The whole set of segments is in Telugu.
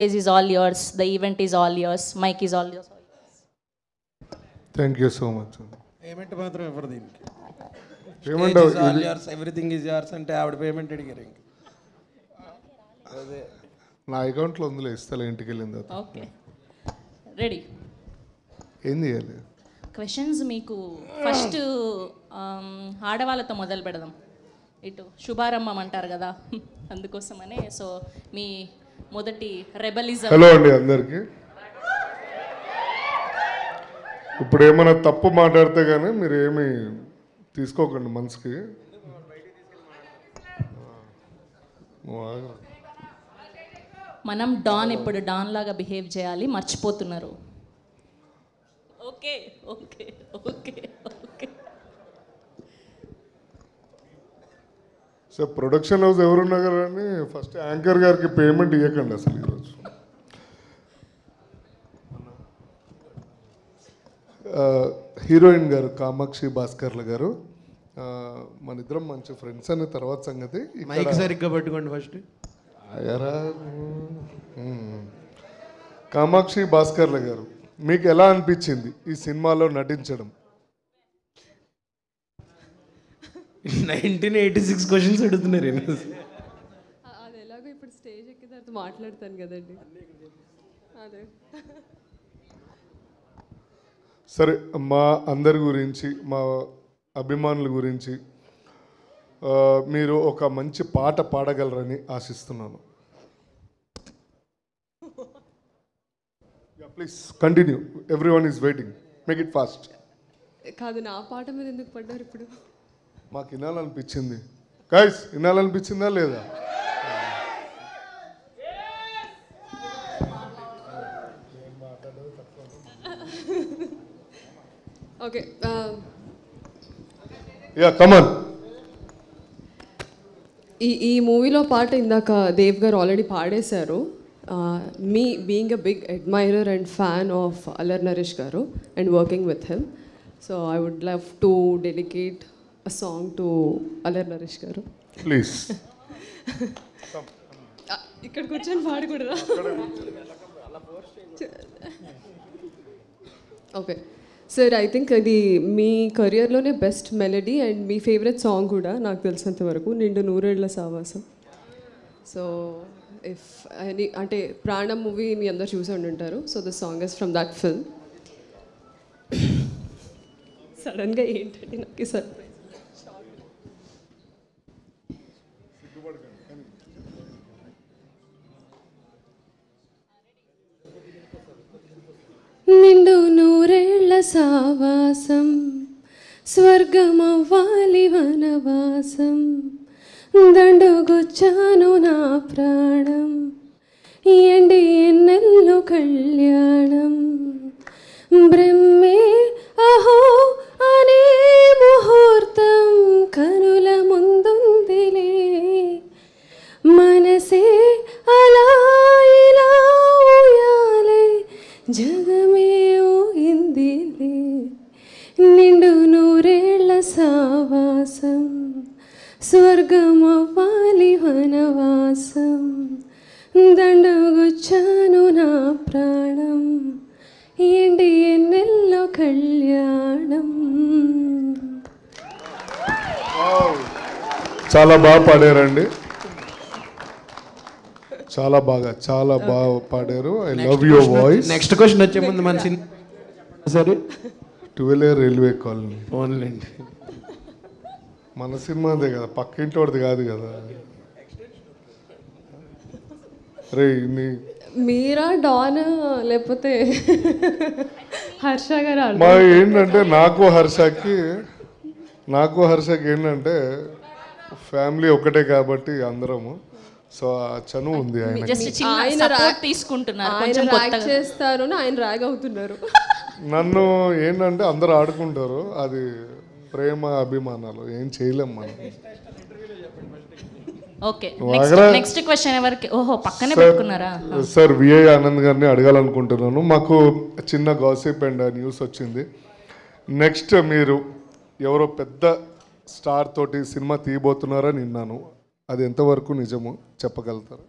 Stage is all yours. The event is all yours. Mic is all yours. Thank you so much. Payment మాత్రం ఎవరు దీనికి? పేమెంట్ ఎవ్రీథింగ్ ఈజ్ యార్స్ అంటే ఆవిడ పేమెంట్ అడిగారు ఇంక. అదే నా అకౌంట్లో ఉందిలే, ఇస్తాలే ఇంటికి వెళ్ళిన తర్వాత. Okay, ready. ఏం చేయాలి? క్వశ్చన్స్ మీకు ఫస్ట్ ఆడవాళ్ళతో మొదలు పెడదాం. ఇటు శుభారంభం అంటారు కదా, అందుకోసమనే. సో మీ మొదటి రెబలిజం. హలో అండి అందరికీ. ఇప్పుడు ఏమైనా తప్పు మాట్లాడితే కానీ మీరు ఏమి తీసుకోకండి మనసుకి. మనం డాన్ ఇప్పుడు డాన్ లాగా బిహేవ్ చేయాలి, మర్చిపోతున్నారు. Okay okay okay okay. Sir production house ఎవరున్నా కానీ ఫస్ట్ యాంకర్ గారికి పేమెంట్ ఇవ్వకండి అసలు ఈరోజు. హీరోయిన్ గారు కామాక్షి భాస్కర్ల గారు, మన ఇద్దరం మంచి ఫ్రెండ్స్ అనే తర్వాత సంగతి. మైక్ సరిగ్గా పట్టుకోండి ఫస్ట్. కామాక్షి భాస్కర్ల గారు, మీకు ఎలా అనిపించింది ఈ సినిమాలో నటించడం? 1986 క్వశ్చన్స్ అడుగుతున్నారు. అది ఎలాగో ఇప్పుడు స్టేజ్ ఎక్కిన తర్వాత మాట్లాడతాను కదండి. అదే సరే, మా అందరి గురించి, మా అభిమానుల గురించి మీరు ఒక మంచి పాట పాడగలరని ఆశిస్తున్నాను. Please continue, everyone is waiting, make it fast. కాదు, నా పాట మీద ఎందుకు పడ్డారు ఇప్పుడు? మాకు వినాలనిపించింది గైస్, వినాలనిపించిందా లేదా? Okay, yeah come on. ఈ మూవీలో పాట ఇందాక దేవ్ గారు ఆల్రెడీ పాడేశారు. Me being a big admirer and fan of Allari Naresh garu and working with him, so I would love to dedicate a song to Allari Naresh garu. Please. ఇక్కడ కూర్చొని పాడకూడదా? ఓకే సార్, ఐ థింక్ అది మీ కెరియర్లోనే బెస్ట్ మెలడీ అండ్ మీ ఫేవరెట్ సాంగ్ కూడా నాకు తెలిసినంత వరకు, నిండు నూరేళ్ల సావాసం. సో ఇఫ్ అంటే ప్రాణం మూవీ మీ అందరు చూసి ఉండుంటారు. So the song is from that film. సడన్గా ఏంటంటే నాకు సర్ప్రైజ్. నిండు నూరేళ్ల సావాసం, స్వర్గమవ్వాలి వనవాసం, దండుగుచ్చాను నా ప్రాణం, ఎండి ఎన్నెల్లు కళ్యాణం, బ్రహ్మే అహో అనే ముహూర్తం కనుల ముందుందిలే, మనసే అలా ఇలా ఊయాలే, జగమే ఊగిందిలే, నిండు నూరేళ్ల సావాసం, స్వర్గమవ్వాలి వనవాసం, దండగుచ్చాను నా ప్రాణం, ఏంటి ఎన్నెల్లో కళ్యాణం. చాలా బాగా పాడారండి, చాలా బాగా పాడారు. I love your voice. Next question వచ్చే ముందు మన సరే 12 రైల్వే కాలనీ ఓన్లేండి. మన సినిమాదే కదా, పక్కింటి వాడిది కాదు కదా. రే మీరా డాన్ లేకపోతే హర్ష గారు? మా ఏంటంటే నాకు హర్షకి ఏంటంటే ఫ్యామిలీ ఒకటే కాబట్టి అందరము. సో ఆ చను ఉంది ఆయన. చేస్తారు, ఆయన ర్యాగ్ అవుతున్నారు. నన్ను ఏంటంటే అందరూ ఆడుకుంటారు, అది ప్రేమ అభిమానాలు, ఏం చేయలేం మనం. ఓకే, నెక్స్ట్ క్వశ్చన్ ఎవరికి? ఓహో, పక్కనే పెట్టుకున్నారా? సార్ విఐ ఆనంద్ గారిని అడగాలనుకుంటున్నాను. మాకు చిన్న గాసిప్ అండ్ న్యూస్ వచ్చింది. నెక్స్ట్ మీరు ఎవరో పెద్ద స్టార్ తోటి సినిమా తీయబోతున్నారని విన్నాను. అది ఎంతవరకు నిజము చెప్పగలుగుతారు?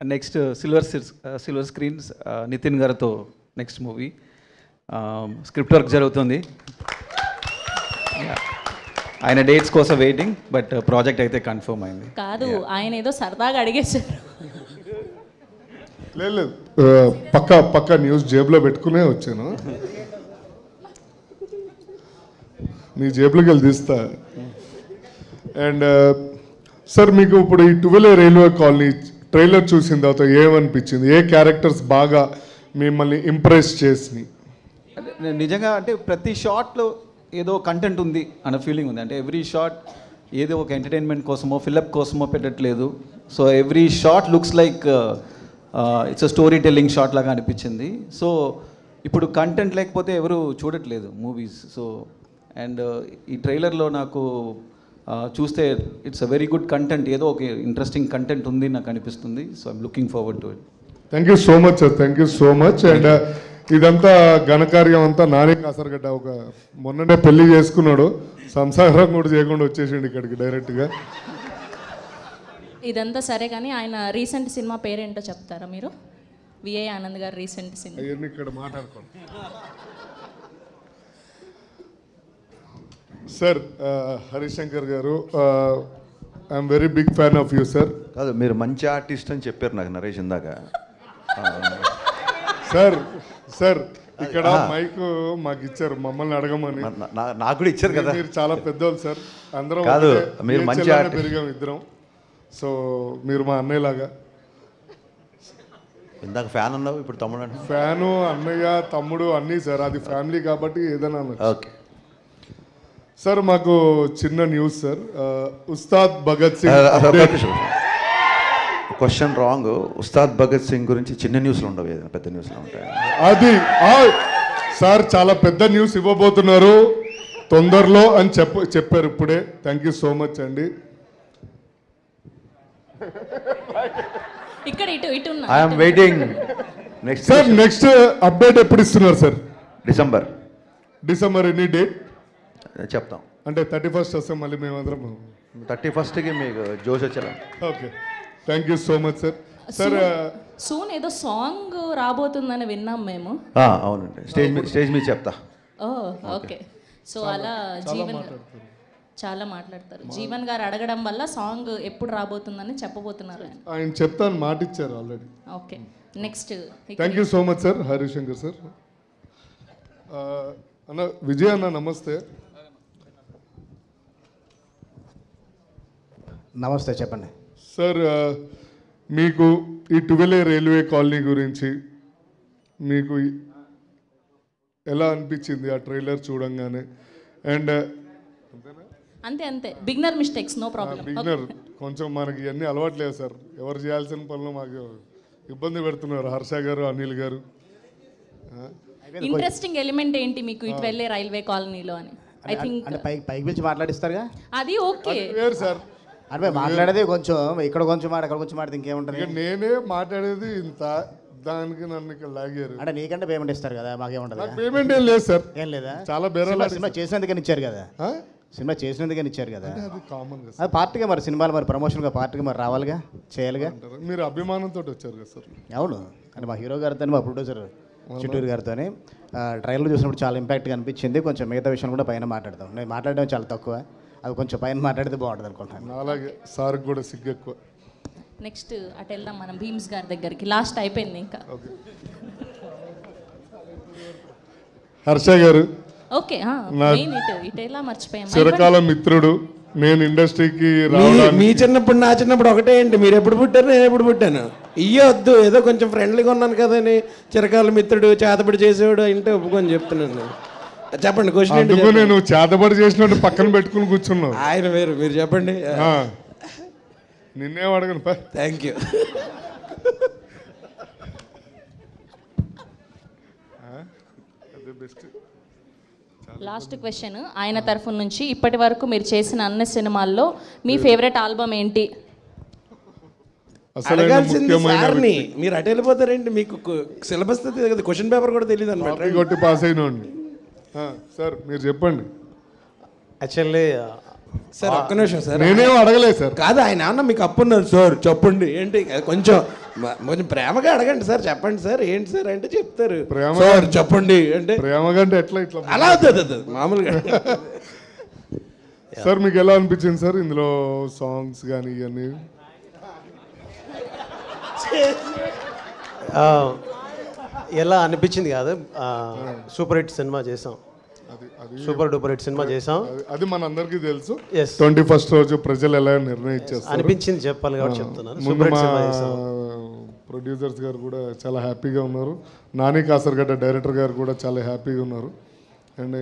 నెక్స్ట్ సిల్వర్ స్క్రీన్స్ నితిన్ గారితో నెక్స్ట్ మూవీ స్క్రిప్ట్ వర్క్ జరుగుతుంది. ఆయన డేట్స్ కోసం వెయిటింగ్, బట్ ప్రాజెక్ట్ అయితే కన్ఫర్మ్ అయింది. కాదు, ఆయన ఏదో సరదాగా అడిగేశారు. లేదు పక్క న్యూస్ జేబులో పెట్టుకునే వచ్చాను. నీ జేబులోకి వెళ్ళి తీస్తా. అండ్ సార్, మీకు ఇప్పుడు ఈ 12 రైల్వే కాలనీ ట్రైలర్ చూసిన తర్వాత ఏమనిపించింది? ఏ క్యారెక్టర్స్ బాగా మిమ్మల్ని ఇంప్రెస్ చేసినాయి? నిజంగా అంటే ప్రతి షాట్లో ఏదో కంటెంట్ ఉంది అన్న ఫీలింగ్ ఉంది. అంటే ఎవ్రీ షాట్ ఏదో ఒక ఎంటర్టైన్మెంట్ కోసమో ఫిల్అప్ కోసమో పెట్టట్లేదు. So every shot looks like it's a story telling shot లాగా అనిపించింది. సో ఇప్పుడు కంటెంట్ లేకపోతే ఎవరు చూడట్లేదు మూవీస్. సో అండ్ ఈ ట్రైలర్లో నాకు చూస్తే it's a very good content, ఏదో ఒక ఇంట్రెస్టింగ్ కంటెంట్ ఉంది నాకు అనిపిస్తుంది. So I'm looking forward to it. Thank you so much sir, thank you so much. And ఇదంతా ఘనకార్యం అంతా నానే కాసరగడ్డ ఒక మొన్ననే పెళ్లి చేసుకున్నాడు, సంసారం కూడా చేయకుండా వచ్చేసిండు ఇక్కడికి డైరెక్ట్గా. ఇదంతా సరే కానీ ఆయన రీసెంట్ సినిమా పేరేంటో చెప్తారా మీరు? విఐ ఆనంద్ గారు రీసెంట్ సినిమా. అవన్నీ ఇక్కడ మాట్లాడుకోండి సార్. హరిశంకర్ గారు, I'm very big fan of you sir. కాదు, మీరు మంచి ఆర్టిస్ట్ అని చెప్పారు నాకు నరేష్ ఇందాక. సార్ సార్ ఇక్కడ మైక్ మాకు ఇచ్చారు మమ్మల్ని అడగమని. నాకు కూడా ఇచ్చారు కదా. మీరు చాలా పెద్దోళ్ళు సార్, అందరం కాదు, మీరు మంచి పెరిగాం ఇద్దరం. సో మీరు మా అన్నయ్యలాగా. ఇందాక ఫ్యాన్ అన్నావు, ఇప్పుడు తమ్ముడు అంటే ఫ్యాను, అన్నయ్య, తమ్ముడు అన్నీ సార్. అది ఫ్యామిలీ కాబట్టి ఏదైనా ఓకే సార్. మాకు చిన్న news sir. Ustad Bhagat Singh question wrong. Ustad Bhagat Singh గురించి చిన్న న్యూస్లు ఉండవు, ఏదైనా పెద్ద న్యూస్లు ఉంటాయి. అది సార్ చాలా పెద్ద న్యూస్ ఇవ్వబోతున్నారు తొందరలో అని చెప్పారు ఇప్పుడే. థ్యాంక్ యూ సో మచ్ అండి. ఇక్కడ ఇటు I'm waiting. Next sir next update ఎప్పుడు ఇస్తున్నారు సార్? డిసెంబర్ ఎనీ డేట్ చెప్తాం. అంటే 31st వస్తే మళ్ళీ మేమందరం 31st మీకు జోష్ వచ్చేలా. Okay, thank you so much sir. Sir soon ఏదో సాంగ్ రాబోతుందని విన్నాం మేము. అవునండి, స్టేజ్ మీద చెప్తా. ఓకే. సో అలా జీవన్ చాలా మాట్లాడతారు. జీవన్ గారు అడగడం వల్ల సాంగ్ ఎప్పుడు రాబోతుందని చెప్పబోతున్నారు ఆయన చెప్తాను మాట ఇచ్చారు already. Okay, next. Thank you so much sir. Harishankar sir. అన్న విజయ్ అన్న నమస్తే. నమస్తే, చెప్పండి సార్. మీకు ఈ 12 రైల్వే కాలనీ గురించి మీకు ఎలా అనిపించింది ఆ ట్రైలర్ చూడంగానే? అండ్ అంతే beginner mistakes, no problem. Beginner కొంచెం మనకి ఇవన్నీ అలవాట్లేదు సార్. ఎవరు చేయాల్సిన పనులు మాకు ఇబ్బంది పెడుతున్నారు హర్ష గారు, అనిల్ గారు. ఇంట్రెస్టింగ్ ఎలిమెంట్ ఏంటి మీకు ఇటు వెళ్ళే రైల్వే కాలనీలో అని? ఐ థింక్ అంటే పైకి పిలిచి మాట్లాడిస్తారుగా, అది ఓకే. వేరు సార్. అంటే మాట్లాడేది కొంచెం ఇక్కడ కొంచెం మాట అక్కడ కొంచెం మాట ఇంకేముంటుంది. నేనే మాట్లాడేది ఇంత, దానికి నన్ను ఇక్కడ లాగారు. అంటే నీకంటే పేమెంట్ ఇస్తారు కదా, మాకేముంటుంది? పేమెంట్ ఏం లేదు సార్. ఏం లేదా? చాలా బేరాలు. సినిమా చేసినందుకని ఇచ్చారు కదా, సినిమా చేసినందుకని ఇచ్చారు కదా. అది కామన్ గా అది పార్టీగా, మరి సినిమాలు మరి ప్రమోషన్గా పార్టీగా మరి రావాలిగా, చేయాలిగా. మీరు అభిమానంతో వచ్చారు కదా సార్. అవును, అంటే మా హీరో గారితో మా ప్రొడ్యూసర్ చిట్టూరు గారితో ట్రైలర్ చూసినప్పుడు చాలా ఇంపాక్ట్గా అనిపించింది. కొంచెం మిగతా విషయం కూడా పైన మాట్లాడతాం. నేను మాట్లాడడం చాలా తక్కువ, అది కొంచెం పైన మాట్లాడితే బాగుంటుంది అనుకుంటాను. అలాగే సార్ కూడా సిగ్గు ఎక్కువ. నెక్స్ట్ అటు వెళ్దాం మనం భీమ్స్ గారి దగ్గరికి. లాస్ట్ అయిపోయింది ఇంకా. హర్ష గారు, ఓకే. ఇటు ఎలా మర్చిపోయాం? చిరకాల మిత్రుడు. నేను ఇండస్ట్రీకి మీ చిన్నప్పుడు నా చిన్నప్పుడు ఒకటే ఏంటి, మీరు ఎప్పుడు పుట్టారు నేను ఎప్పుడు పుట్టాను ఇయ్యొద్దు, ఏదో కొంచెం ఫ్రెండ్లీగా ఉన్నాను కదని చిరకాల మిత్రుడు చేతబడి చేసేవాడు అంటే ఒప్పుకొని చెప్తున్నాను. చెప్పండి క్వశ్చన్ ఏంటి? నేను చేతబడి చేసినట్టు పక్కన పెట్టుకుని కూర్చున్నావు. ఆయన వేరు, మీరు చెప్పండి. నిన్నేం అడగను. Thank you. లాస్ట్ క్వశ్చన్ ఆయన తరఫు నుంచి, ఇప్పటి వరకు మీరు చేసిన అన్ని సినిమాల్లో మీ ఫేవరెట్ ఆల్బమ్ ఏంటి? అడగాల్సింది సార్ని, మీరు అటు వెళ్ళిపోతారేంటి? మీకు సిలబస్ తెలియదు, క్వశ్చన్ పేపర్ కూడా తెలియదు అనమాట. కొట్టి పాస్ అయినండి సార్. మీరు చెప్పండి. యాక్చువల్లీ సార్ ఒక్క నిమిషం సార్. నేనేం అడగలేదు సార్. కాదు, ఆయన ఏమన్నా మీకు అప్పు ఉన్నారు సార్ చెప్పండి ఏంటి, కొంచెం కొంచెం ప్రేమగా అడగండి సార్, చెప్పండి సార్ ఏంటి సార్ అంటే చెప్తారు. సార్ చెప్పండి అంటే ప్రేమగా అంటే ఎట్లా ఇట్లా అలా అవుతుంది మామూలుగా. సార్ మీకు ఎలా అనిపించింది సార్ ఇందులో సాంగ్స్ కానీ ఇవన్నీ? ఎలా అనిపించింది కాదు, సూపర్ హిట్ సినిమా చేసాం, సూపర్ డూపర్ హిట్ సినిమా చేసాం. అది మనందరికీ తెలుసు. Yes. 21st రోజు ప్రజలు ఎలా నిర్ణయించేస్తారు అనిపించింది చెప్పాలి కాబట్టి చెప్తున్నాను. ముందు సూపర్ హిట్ మా సినిమా చేసాం. ప్రొడ్యూసర్స్ గారు కూడా చాలా హ్యాపీగా ఉన్నారు, నాని కాసర్గడ్డ డైరెక్టర్ గారు కూడా చాలా హ్యాపీగా ఉన్నారు. అండ్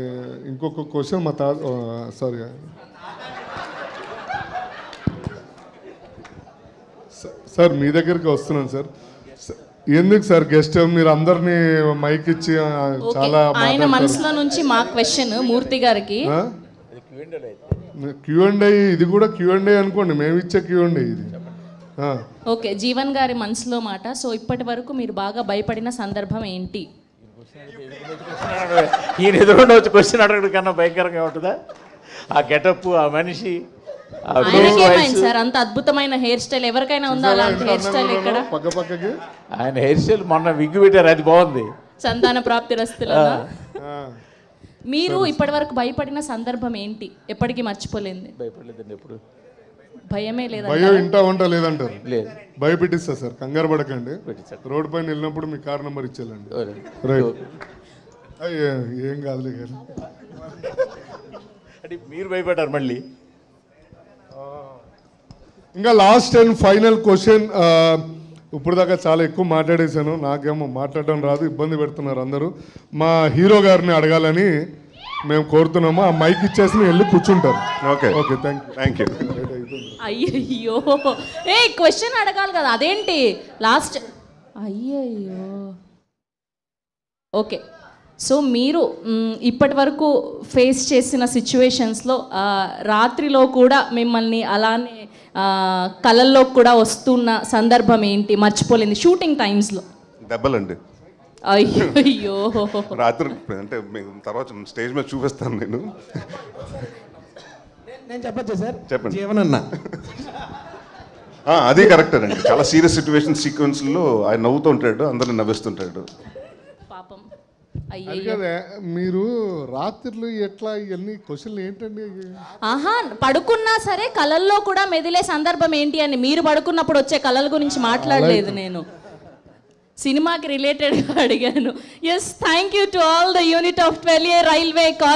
ఇంకొక క్వశ్చన్ మా సారీ సార్ మీ దగ్గరికి వస్తున్నాను సార్. ఎందుకు సార్ గెస్ట్ మీరు అందరినీ మైక్ ఇచ్చి చాలా ఆయన మనసులో నుంచి మా క్వశ్చన్ మూర్తి గారికి. Q&A ఇది కూడా Q&A అనుకోండి, మేము ఇచ్చే Q&A ఇది. ఓకే, జీవన్ గారి మనసులో మాట. సో ఇప్పటి వరకు మీరు బాగా భయపడిన సందర్భం ఏంటి? ఈయన ఎదురుండి వచ్చి క్వశ్చన్ అడగడం కన్నా భయంకరంగా ఉంటుందా? ఆ గెటప్, ఆ మనిషి, ఆయనకేమైంది సార్? అంత అద్భుతమైన హెయిర్ స్టైల్ ఎవరికైనా ఉందా అలాంటి హెయిర్ స్టైల్ ఇక్కడ? పక్కకి ఆయన హెయిర్ స్టైల్ మొన్న విగ్గు పెట్టారు, అది బాగుంది. సంతాన ప్రాప్తి రస్తులా. మీరు ఇప్పటి వరకు భయపడిన సందర్భం ఏంటి? ఎప్పటికీ మర్చిపోలేంది? భయపడలేదండి ఎప్పుడు. భయమే లేదా? భయం ఇంటా ఉంటా లేదంటారు. లేదు, భయపెట్టిస్తా సార్, కంగారు పడకండి. రోడ్ పైన వెళ్ళినప్పుడు మీ కార్ నెంబర్ ఇచ్చేయాలండి. రైట్, ఏం కాదులే కానీ. అంటే మీరు భయపడ్డారు మళ్ళీ. ఇంకా లాస్ట్ అండ్ ఫైనల్ క్వశ్చన్. ఇప్పుడు దాకా చాలా ఎక్కువ మాట్లాడేశాను, నాకేమో మాట్లాడడం రాదు, ఇబ్బంది పెడుతున్నారు అందరూ. మా హీరో గారిని అడగాలని మేము కోరుతున్నాము. ఆ మైక్ ఇచ్చేసి వెళ్ళి కూర్చుంటారు. Okay okay, thank you. అయ్యయ్యో, ఏ క్వశ్చన్ అడగాలి కదా, అదేంటి లాస్ట్? అయ్యయ్యో. ఓకే, సో మీరు ఇప్పటి వరకు ఫేస్ చేసిన సిచ్యువేషన్స్లో రాత్రిలో కూడా మిమ్మల్ని అలానే కళల్లో కూడా వస్తున్న సందర్భం ఏంటి? మర్చిపోలేంది షూటింగ్ టైమ్స్లో? దెబ్బలండి. అయ్యో, రాత్రి అంటే తర్వాత స్టేజ్ మీద చూపిస్తాను నేను. నేను చెప్పచ్చా సార్? చెప్పండి. జీవనన్నా అదే కరెక్టే అండి. చాలా సీరియస్ సిచ్యువేషన్ సీక్వెన్స్లో ఆయన నవ్వుతూ ఉంటాడు, అందరిని నవ్విస్తుంటాడు. పాపం. అదే మీరు రాత్రులు ఎట్లా ఇవన్నీ క్వశ్చన్లు ఏంటండి? ఆహా, పడుకున్నా సరే కళల్లో కూడా మెదిలే సందర్భం ఏంటి అని. మీరు పడుకున్నప్పుడు వచ్చే కళల గురించి మాట్లాడలేదు నేను, సినిమాకి రిలేటెడ్గా అడిగాను. Yes, thank you to all the unit of 12A railway call.